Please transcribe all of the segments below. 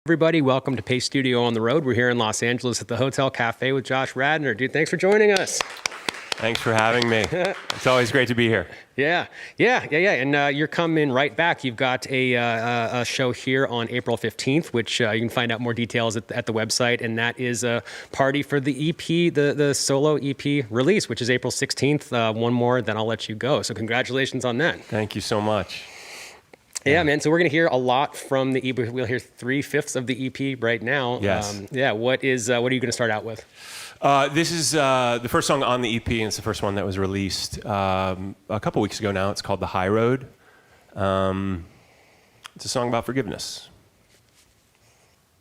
Everybody, welcome to Pace Studio on the Road. We're here in Los Angeles at the Hotel Cafe with Josh Radnor. Dude, thanks for joining us. Thanks for having me. It's always great to be here. Yeah. And you're coming right back. You've got a show here on April 15th, which you can find out more details at the website. And that is a party for the EP, the solo EP release, which is April 16th. One more, then I'll let you go. So congratulations on that. Thank you so much. Yeah, man. So we're going to hear a lot from the EP. We'll hear 3/5 of the EP right now. Yes. What are you going to start out with? This is the first song on the EP, and it's the first one that was released a couple weeks ago now. It's called The High Road. It's a song about forgiveness.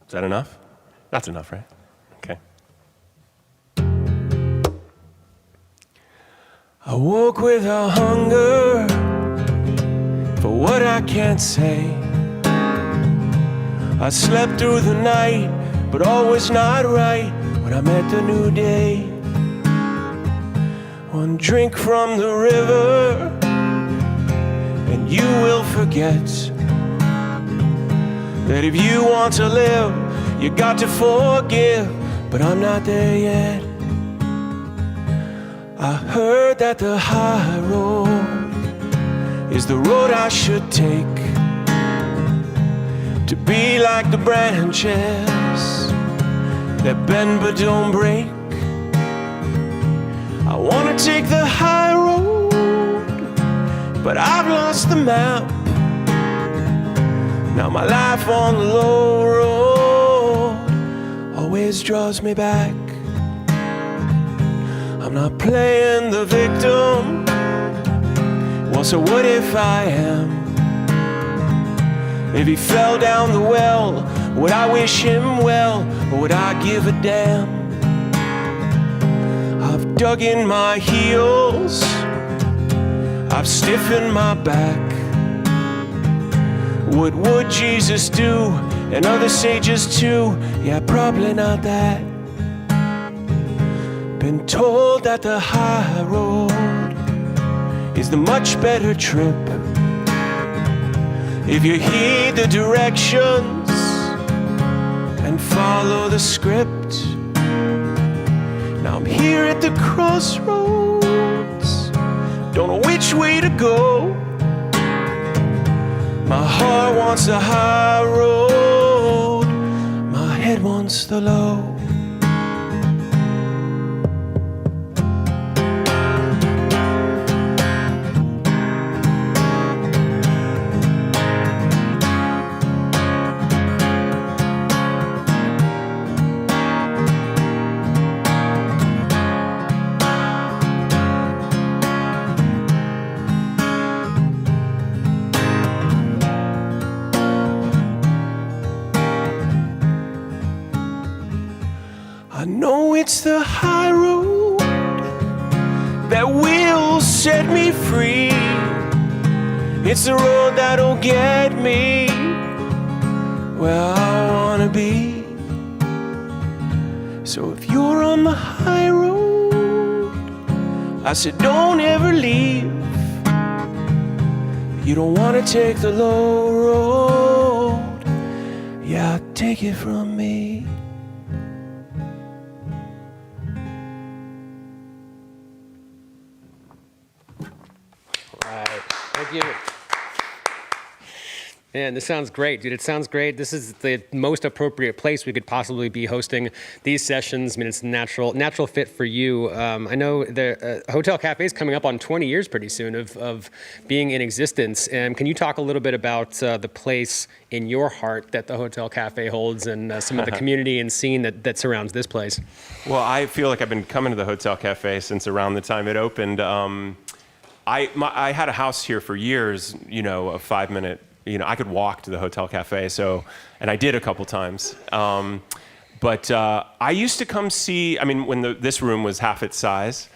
Is that enough? That's enough, right? Okay. I woke with a hunger for what I can't say. I slept through the night, but all was not right when I met the new day. One drink from the river, and you will forget that if you want to live, you got to forgive, but I'm not there yet. I heard that the high road is the road I should take, to be like the branches that bend but don't break. I wanna take the high road, but I've lost the map. Now my life on the low road always draws me back. I'm not playing the victim. Well, so what if I am? If he fell down the well, would I wish him well, or would I give a damn? I've dug in my heels, I've stiffened my back. What would Jesus do, and other sages too? Yeah, probably not that. Been told that the high road is the much better trip if you heed the directions and follow the script. Now I'm here at the crossroads, don't know which way to go. My heart wants the high road, my head wants the low. I know it's the high road that will set me free. It's the road that'll get me where I wanna be. So if you're on the high road, I said don't ever leave. You don't wanna take the low road, yeah, take it from me. Thank you. Man, this sounds great, dude. It sounds great. This is the most appropriate place we could possibly be hosting these sessions. I mean, it's a natural fit for you. I know the Hotel Cafe is coming up on 20 years pretty soon of being in existence. And can you talk a little bit about the place in your heart that the Hotel Cafe holds and some of the community and scene that surrounds this place? Well, I feel like I've been coming to the Hotel Cafe since around the time it opened. I had a house here for years, a 5-minute, I could walk to the Hotel Cafe, and I did a couple times. But I used to come see, when this room was half its size,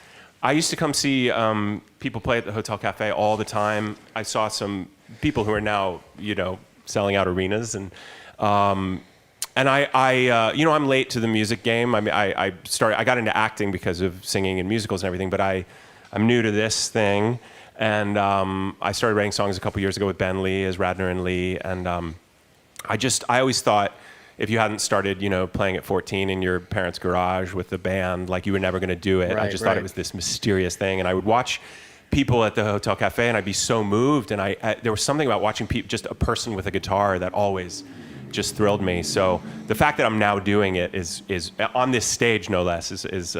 I used to come see people play at the Hotel Cafe all the time. I saw some people who are now, selling out arenas, and I'm late to the music game. I got into acting because of singing and musicals and everything, but I'm new to this thing, and I started writing songs a couple years ago with Ben Lee as Radnor and Lee, and I always thought if you hadn't started, playing at 14 in your parents' garage with the band, like you were never going to do it. I just thought it was this mysterious thing. And I would watch people at the Hotel Cafe and I'd be so moved. And there was something about watching just a person with a guitar that always just thrilled me. So the fact that I'm now doing it is on this stage, no less, is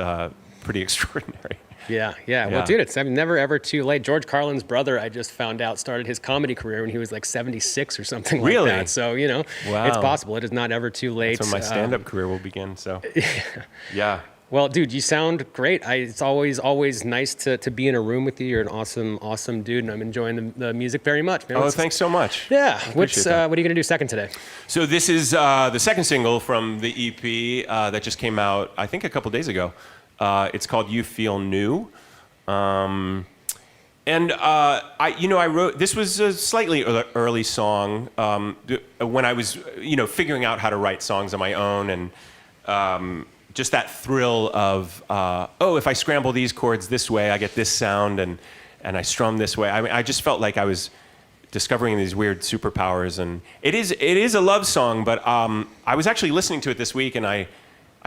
pretty extraordinary. Yeah. Well, dude, it's never ever too late. George Carlin's brother, I just found out, started his comedy career when he was like 76 or something like that. So, Wow. It's possible. It is not ever too late. That's when my stand-up career will begin, so. Yeah. Well, dude, you sound great. It's always nice to be in a room with you. You're an awesome dude, and I'm enjoying the music very much, man. Thanks so much. Yeah. What are you going to do second today? So this is the second single from the EP that just came out, I think, a couple days ago. It's called "You Feel New," and I wrote. This was a slightly early song when I was, figuring out how to write songs on my own, and just that thrill of, if I scramble these chords this way, I get this sound, and I strum this way. I mean, I just felt like I was discovering these weird superpowers, and it is a love song. But I was actually listening to it this week, and I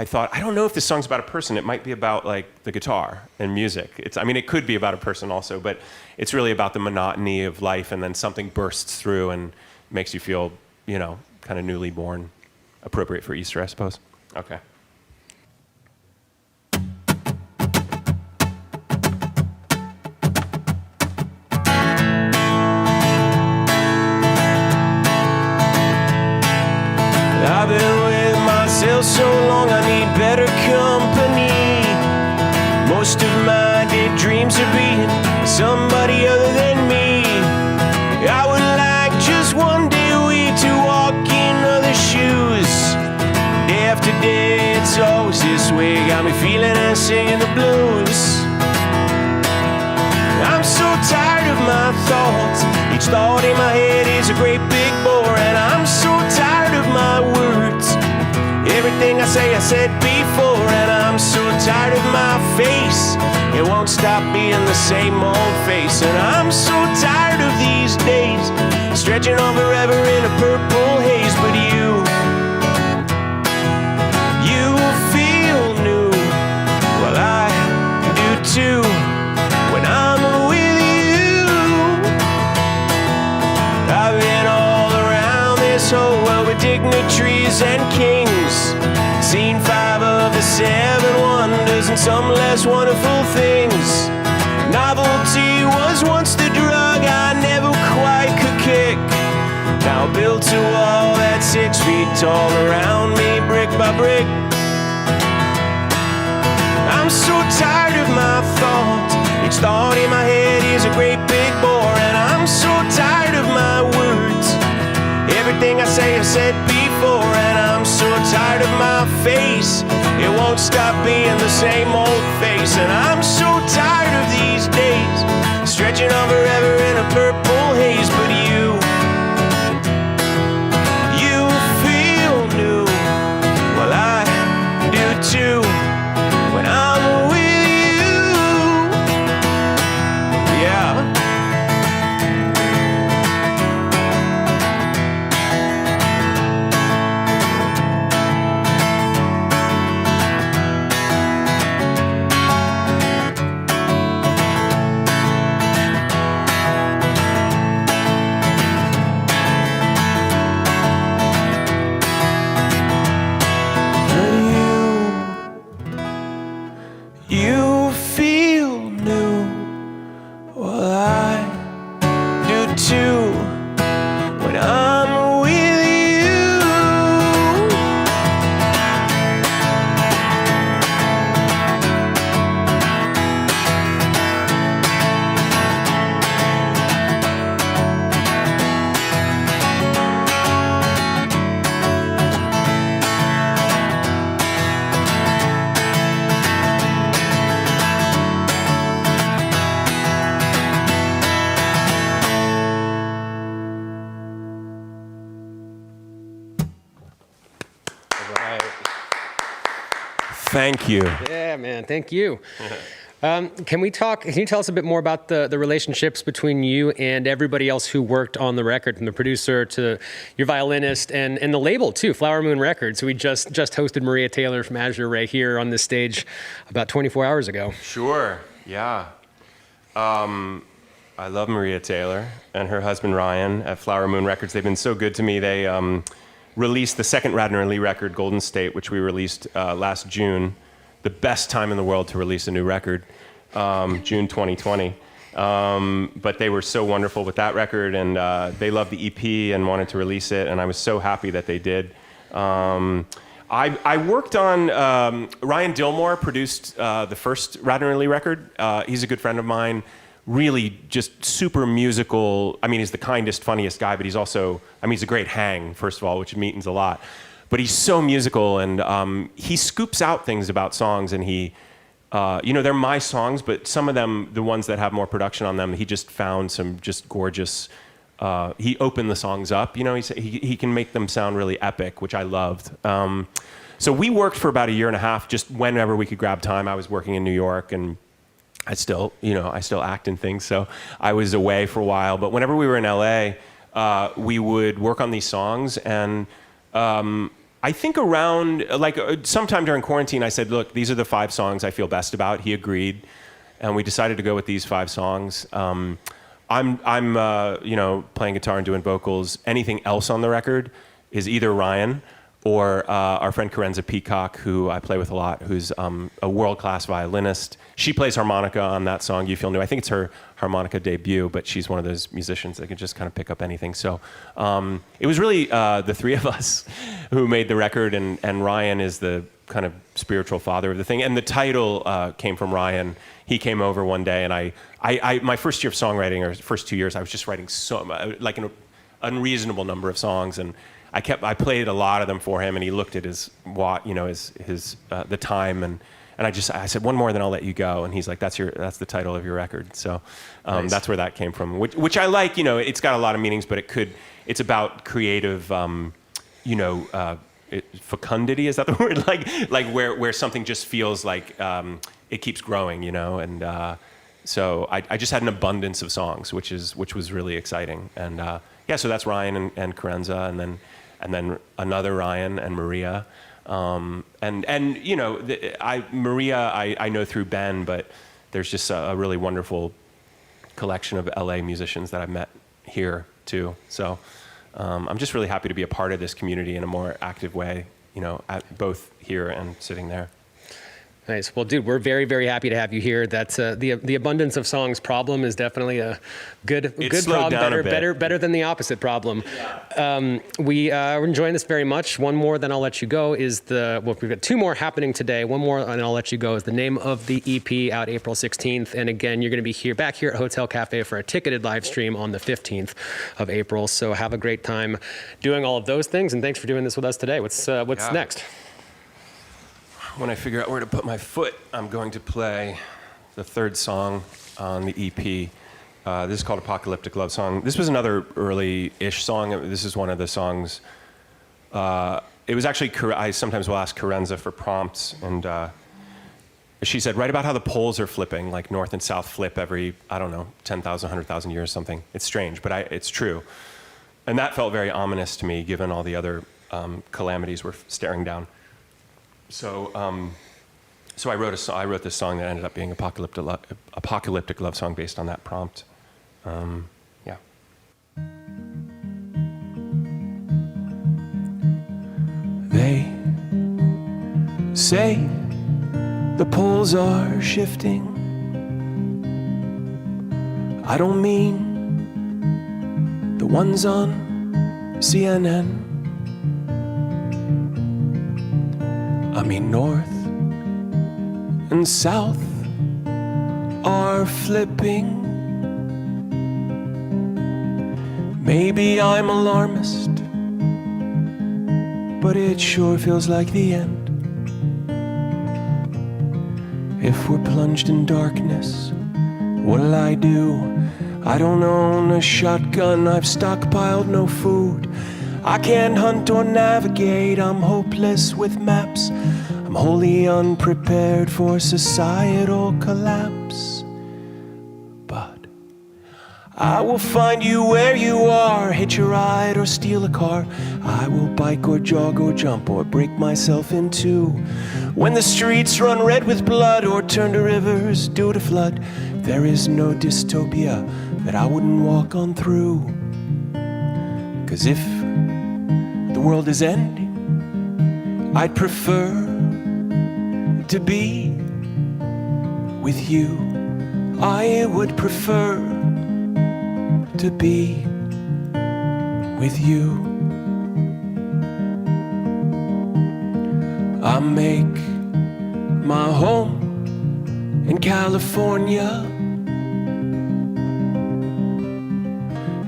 thought, I don't know if this song's about a person. It might be about like the guitar and music. It could be about a person also, but it's really about the monotony of life, and then something bursts through and makes you feel, kind of newly born. Appropriate for Easter, I suppose. Okay. I've been with myself so long, I need better company. Most of my dead dreams are being somebody other than me. I would like just one day a week to walk in other shoes. Day after day, it's always this way. Got me feeling and singing the blues. I'm so tired of my thoughts. Each thought in my head is a great big bore, and I'm so tired of my words. Everything I say I said before, and I'm so tired of my face. It won't stop being the same old face, and I'm so tired of these days stretching on forever in a purple haze. But you feel new. Well, I do too when I'm with you. I've been all around this whole world with dignitaries and kings, seen 5 of the 7 wonders and some less wonderful things. Novelty was once the drug I never quite could kick. Now built a wall that's 6 feet tall around me, brick by brick. I'm so tired of my thoughts. Each thought in my head is a great big bore, and I'm so tired of my words. Everything I say I've said before, and I'm so tired of my face. It won't stop being the same old face, and I'm so tired of these days stretching on forever in a purple haze. But you feel new. Well, I do too when I'm with you. Yeah. You feel new. Well, I do too when I'm with you. Thank you. Yeah, man. Thank you. Can you tell us a bit more about the relationships between you and everybody else who worked on the record, from the producer to your violinist and the label too, Flower Moon Records? We just hosted Maria Taylor from Azure right here on this stage about 24 hours ago. Sure, yeah. I love Maria Taylor and her husband Ryan at Flower Moon Records. They've been so good to me. They released the second Radnor and Lee record, Golden State, which we released last June. The best time in the world to release a new record, June 2020. But they were so wonderful with that record, and they loved the EP and wanted to release it, and I was so happy that they did. I worked on, Ryan Dillmore produced the first Radnor and Lee record. He's a good friend of mine, really just super musical. I mean, he's the kindest, funniest guy, but he's also, I mean, he's a great hang, first of all, which means a lot. But he's so musical, and he scoops out things about songs, and he, they're my songs, but some of them, the ones that have more production on them, he just found some just gorgeous, he opened the songs up, he can make them sound really epic, which I loved. So we worked for about a year and a half, just whenever we could grab time. I was working in New York, and I still act in things, so I was away for a while. But whenever we were in LA, we would work on these songs, and I think around, sometime during quarantine, I said, look, these are the 5 songs I feel best about. He agreed, and we decided to go with these 5 songs. I'm playing guitar and doing vocals. Anything else on the record is either Ryan or our friend Carenza Peacock, who I play with a lot, who's a world-class violinist. She plays harmonica on that song, You Feel New. I think it's her harmonica debut, but she's one of those musicians that can just kind of pick up anything. So it was really the 3 of us who made the record, and Ryan is the kind of spiritual father of the thing. And the title came from Ryan. He came over one day, and I my first year of songwriting, or first 2 years, I was just writing like an unreasonable number of songs, and I played a lot of them for him, and he looked at his the time, and I said, one more, then I'll let you go. And he's like, that's the title of your record. So nice. That's where that came from, which I like. It's got a lot of meanings, but it's about creative, fecundity. Is that the word? Like where something just feels like it keeps growing, and so I just had an abundance of songs, which was really exciting. And so that's Ryan and Carenza, and then another Ryan and Maria. Maria I know through Ben, but there's just a really wonderful collection of LA musicians that I've met here too. So I'm just really happy to be a part of this community in a more active way, at both here and sitting there. Nice. Well, dude, we're very, very happy to have you here. That's the abundance of songs problem is definitely a good problem. Better than the opposite problem. Yeah. We're enjoying this very much. One more, then I'll let you go. We've got 2 more happening today. One more, and I'll let you go. Is the name of the EP, out April 16th. And again, you're going to be back here at Hotel Cafe for a ticketed live stream on the 15th of April. So have a great time doing all of those things, and thanks for doing this with us today. What's next? When I figure out where to put my foot, I'm going to play the 3rd song on the EP. This is called Apocalyptic Love Song. This was another early-ish song. This is one of the songs. It was actually, I sometimes will ask Carenza for prompts, and she said, write about how the poles are flipping, like north and south flip every, 10,000, 100,000 years, something. It's strange, but it's true. And that felt very ominous to me, given all the other calamities we're staring down. So I wrote this song that ended up being Apocalyptic Love Song based on that prompt. Yeah. They say the poles are shifting. I don't mean the ones on CNN. I mean north and south are flipping. Maybe I'm alarmist, but it sure feels like the end. If we're plunged in darkness, what'll I do? I don't own a shotgun, I've stockpiled no food. I can't hunt or navigate, I'm hopeless with maps. I'm wholly unprepared for societal collapse. But I will find you where you are, hitch a ride or steal a car. I will bike or jog or jump or break myself in two. When the streets run red with blood or turn to rivers due to flood, there is no dystopia that I wouldn't walk on through. 'Cause if the world is ending, I'd prefer to be with you. I would prefer to be with you. I make my home in California.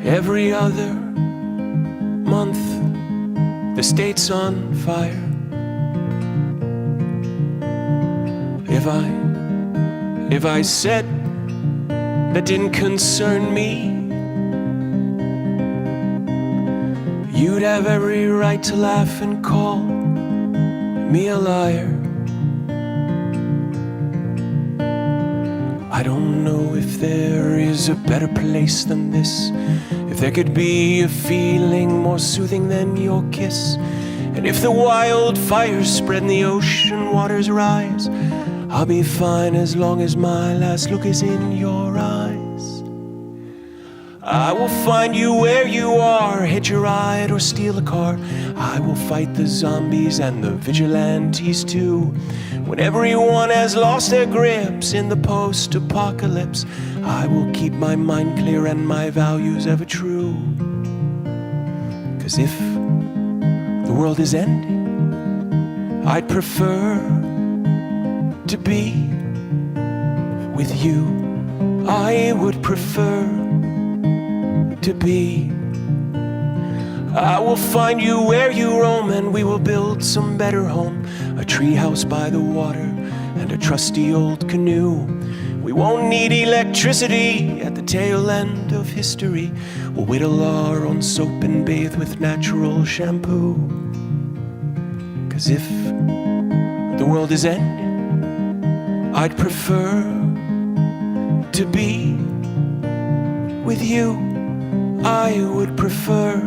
Every other month, the state's on fire. If I said that didn't concern me, you'd have every right to laugh and call me a liar. I don't know if there is a better place than this, if there could be a feeling more soothing than your kiss. And if the wildfires spread and the ocean waters rise, I'll be fine as long as my last look is in your eyes. I will find you where you are, hitch a ride or steal a car. I will fight the zombies and the vigilantes too. When everyone has lost their grips in the post-apocalypse, I will keep my mind clear and my values ever true. 'Cause if the world is ending, I'd prefer to be with you. I would prefer to be. I will find you where you roam and we will build some better home. A treehouse by the water and a trusty old canoe. We won't need electricity at the tail end of history. We'll whittle our own soap and bathe with natural shampoo. 'Cause if the world is ending, I'd prefer to be with you. I would prefer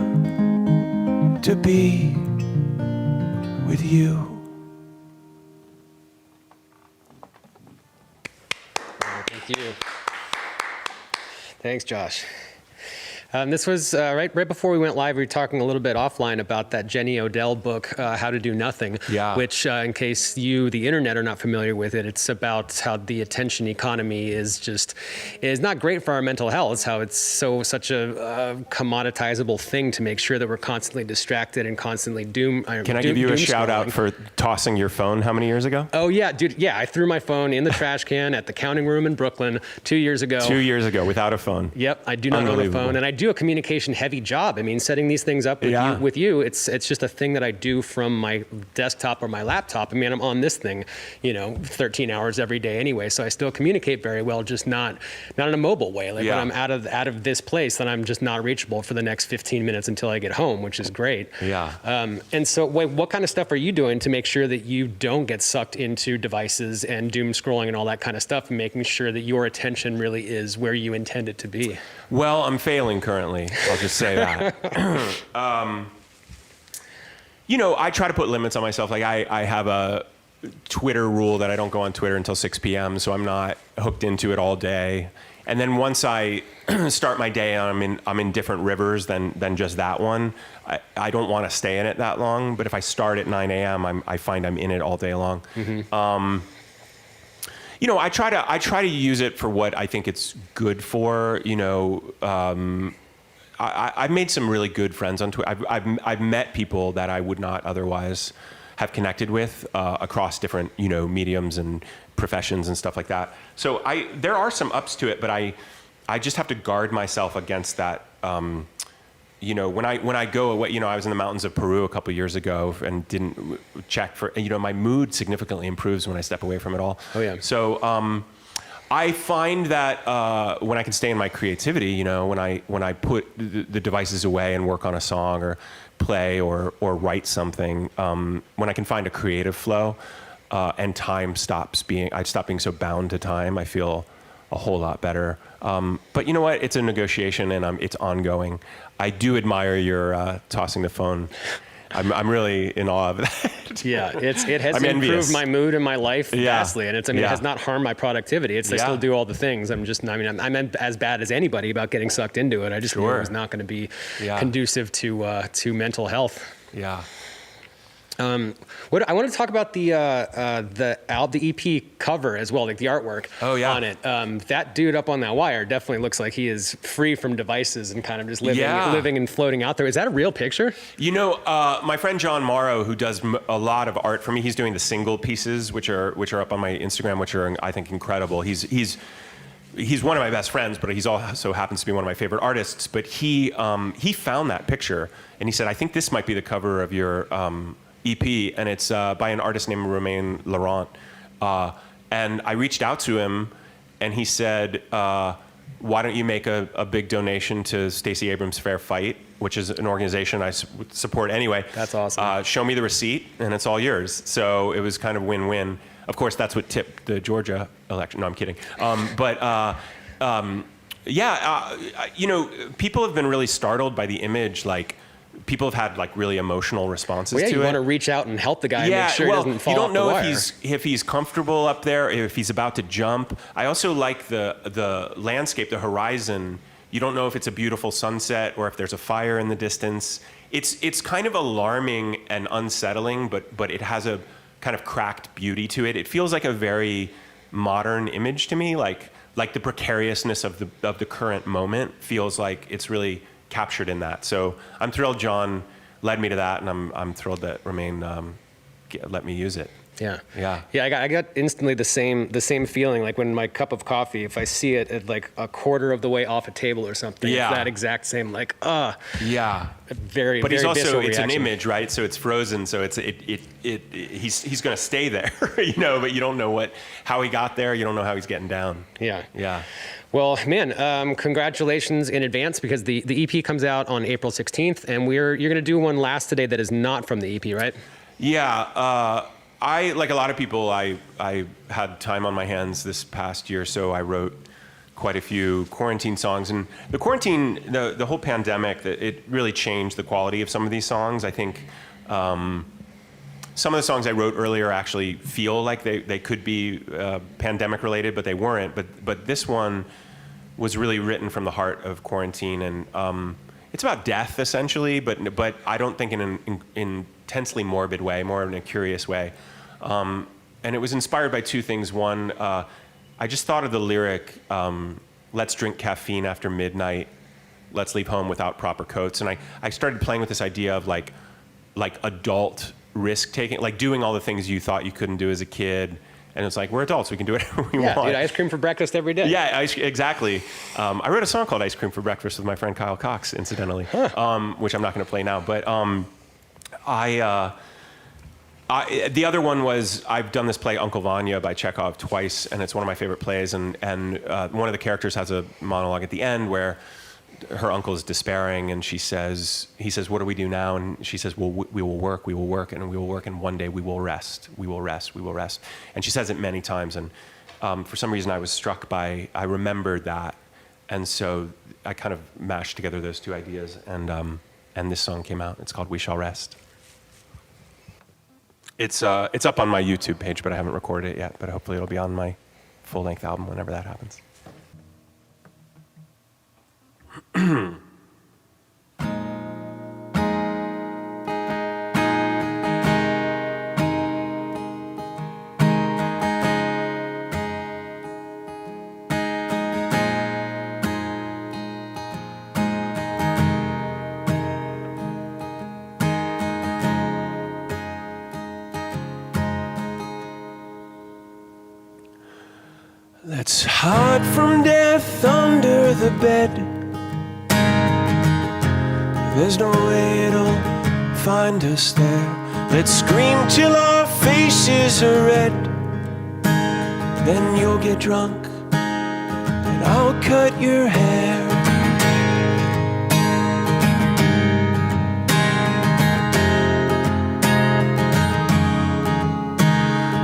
to be with you. Thank you. Thanks, Josh. This was right before we went live. We were talking a little bit offline about that Jenny Odell book, How to Do Nothing, which, in case you, the internet, are not familiar with it, it's about how the attention economy is not great for our mental health. It's how it's such a commoditizable thing to make sure that we're constantly distracted and constantly Can I give you a shout out for tossing your phone how many years ago? Oh yeah, dude. Yeah, I threw my phone in the trash can at the counting room in Brooklyn 2 years ago. 2 years ago, without a phone. Yep, I do not own a phone, and I do a communication heavy job. I mean, setting these things up with you, it's just a thing that I do from my desktop or my laptop. I mean, I'm on this thing, 13 hours every day anyway, so I still communicate very well, just not in a mobile way. Like when I'm out of this place, then I'm just not reachable for the next 15 minutes until I get home, which is great. Yeah. And so what kind of stuff are you doing to make sure that you don't get sucked into devices and doom scrolling and all that kind of stuff, and making sure that your attention really is where you intend it to be? Well, I'm failing currently. I'll just say that. I try to put limits on myself. Like I have a Twitter rule that I don't go on Twitter until 6 p.m., so I'm not hooked into it all day. And then once I start my day, I'm in different rivers than just that one. I don't want to stay in it that long, but if I start at 9 a.m., I find I'm in it all day long. Mm-hmm. I try to use it for what I think it's good for. I've made some really good friends on Twitter. I've met people that I would not otherwise have connected with across different mediums and professions and stuff like that. So there are some ups to it, but I just have to guard myself against that. When I go away, I was in the mountains of Peru a couple years ago and didn't check for, my mood significantly improves when I step away from it all. Oh yeah. So I find that when I can stay in my creativity, you know, when I put the devices away and work on a song or play or write something, when I can find a creative flow and time I stop being so bound to time, I feel a whole lot better. But you know what? It's a negotiation and it's ongoing. I do admire your tossing the phone. I'm really in awe of that. Yeah, it has I'm improved envious. my mood and my life vastly, and it has not harmed my productivity. I still do all the things. I'm as bad as anybody about getting sucked into it. I just knew it was not going to be conducive to mental health. Yeah. What I want to talk about the EP cover as well, like the artwork on it. That dude up on that wire definitely looks like he is free from devices and kind of just living and floating out there. Is that a real picture? You know, my friend John Morrow, who does a lot of art for me, he's doing the single pieces, which are up on my Instagram, which are, I think, incredible. He's one of my best friends, but he also happens to be one of my favorite artists. But he found that picture and he said, I think this might be the cover of your EP, and it's by an artist named Romain Laurent. And I reached out to him, and he said, why don't you make a big donation to Stacey Abrams' Fair Fight, which is an organization I support anyway. That's awesome. Show me the receipt, and it's all yours. So it was kind of win-win. Of course, that's what tipped the Georgia election. No, I'm kidding. You know, people have been really startled by the image, like, people have had like really emotional responses to it. You want to reach out and help the guy and make sure he doesn't fall off the wire. You don't know if he's comfortable up there, if he's about to jump. I also like the landscape, the horizon. You don't know if it's a beautiful sunset or if there's a fire in the distance. It's kind of alarming and unsettling, but it has a kind of cracked beauty to it. It feels like a very modern image to me, like the precariousness of the current moment feels like it's really captured in that. So I'm thrilled John led me to that, and I'm thrilled that Romain let me use it. Yeah. I got instantly the same feeling, like when my cup of coffee, if I see it at like a quarter of the way off a table or something, it's that exact same like very. But he's also it's reaction. an image, right? So it's frozen, so he's going to stay there, you know. But you don't know how he got there. You don't know how he's getting down. Yeah. Well, man, congratulations in advance, because the EP comes out on April 16th, and you're going to do one last today that is not from the EP, right? Yeah. I, like a lot of people, I had time on my hands this past year, so I wrote quite a few quarantine songs. And the quarantine, the whole pandemic, it really changed the quality of some of these songs. I think some of the songs I wrote earlier actually feel like they could be pandemic related, but they weren't. But this one was really written from the heart of quarantine, and it's about death essentially, but I don't think in an intensely morbid way, more in a curious way. And it was inspired by two things. One, I just thought of the lyric, let's drink caffeine after midnight, let's leave home without proper coats. And I started playing with this idea of like adult risk taking, like doing all the things you thought you couldn't do as a kid. And it's like, we're adults, we can do whatever we want. Dude, ice cream for breakfast every day. Yeah, exactly. I wrote a song called Ice Cream for Breakfast with my friend Kyle Cox, incidentally, which I'm not going to play now. But the other one was, I've done this play Uncle Vanya by Chekhov twice, and it's one of my favorite plays. And one of the characters has a monologue at the end where her uncle is despairing, and he says, what do we do now? And she says, well, we will work, and we will work, and one day we will rest. And she says it many times, and for some reason I remembered that, and so I kind of mashed together those two ideas, and this song came out. It's called We Shall Rest. It's up on my YouTube page, but I haven't recorded it yet, but hopefully it'll be on my full-length album whenever that happens. Let's hide from death under the bed. There's no way it'll find us there. Let's scream till our faces are red. Then you'll get drunk and I'll cut your hair.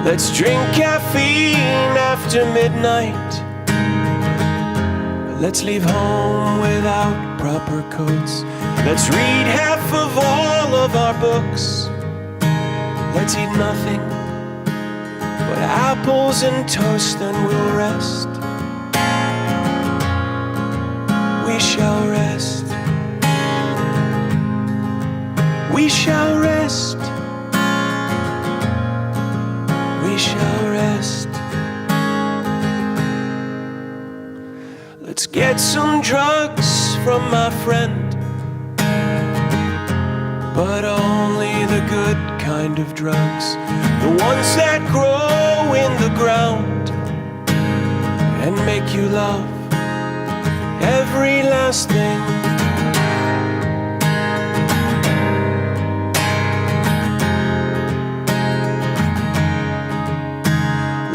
Let's drink caffeine after midnight. Let's leave home without proper coats. Let's read half of all of our books. Let's eat nothing but apples and toast, then we'll rest. We shall rest. We shall rest. We shall rest. Let's get some drugs from my friend, but only the good kind of drugs, the ones that grow in the ground and make you love every last thing.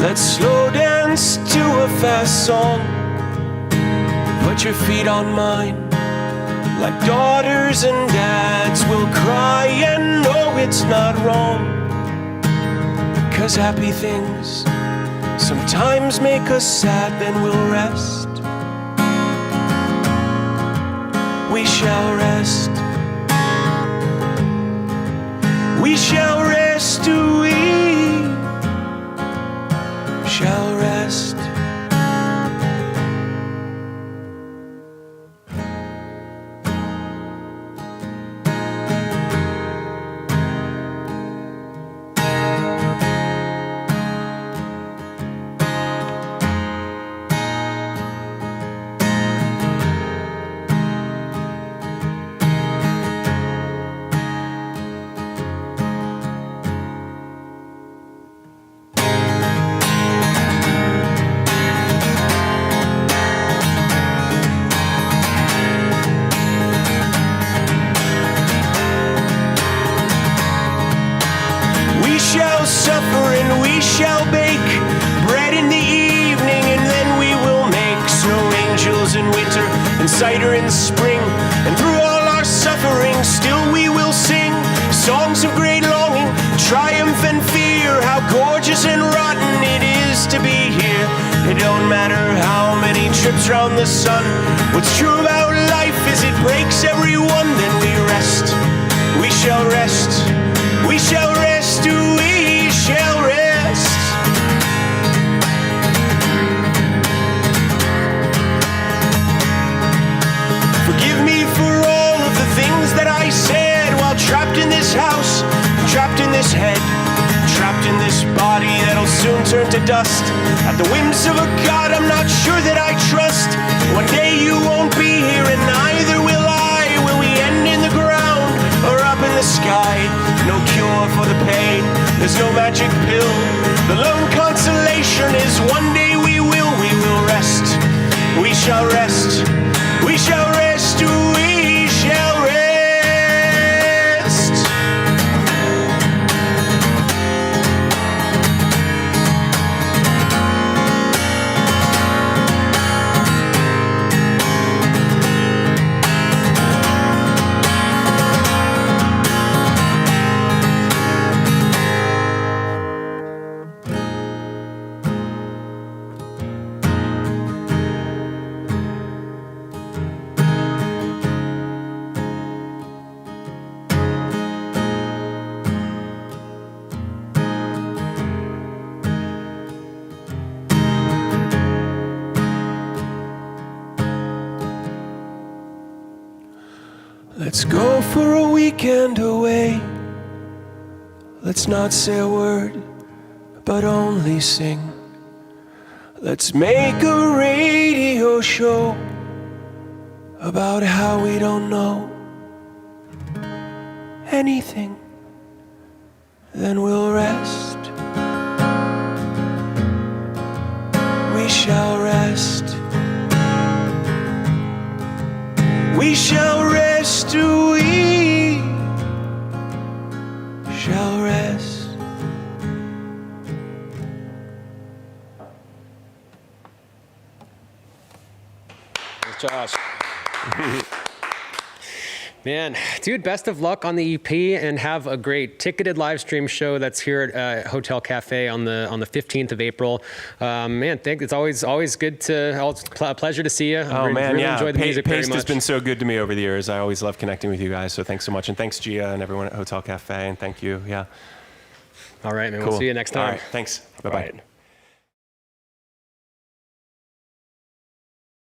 Let's slow dance to a fast song. Put your feet on mine. Like daughters and dads will cry and know it's not wrong. 'Cause happy things sometimes make us sad, then we'll rest. We shall rest. We shall rest, we shall rest. Suffer and we shall bake bread in the evening, and then we will make snow angels in winter and cider in spring. And through all our suffering still we will sing songs of great longing, triumph and fear. How gorgeous and rotten it is to be here. It don't matter how many trips round the sun. What's true about life is it breaks everyone. Then we rest. We shall rest. We shall rest. We shall rest. Forgive me for all of the things that I said while trapped in this house, trapped in this head, trapped in this body that'll soon turn to dust. At the whims of a God I'm not sure that I trust. One day you won't be here and neither will I. Will we end in the ground or up in the sky? No cure for the pain, there's no magic pill. The lone consolation is one day we will rest. We shall rest. We shall rest. We shall rest. Let's go for a weekend away. Let's not say a word, but only sing. Let's make a radio show about how we don't know anything. Then we'll rest. We shall rest. We shall rest. We shall rest. Josh. Man, dude, best of luck on the EP, and have a great ticketed live stream show that's here at Hotel Cafe on the 15th of April. Man, it's always good to, pleasure to see you. Really enjoyed the music very Paste much. has been so good to me over the years. I always love connecting with you guys. So thanks so much, and thanks Gia and everyone at Hotel Cafe, and thank you. Yeah. All right, man. Cool. We'll see you next time. All right. Thanks. Bye bye. Right.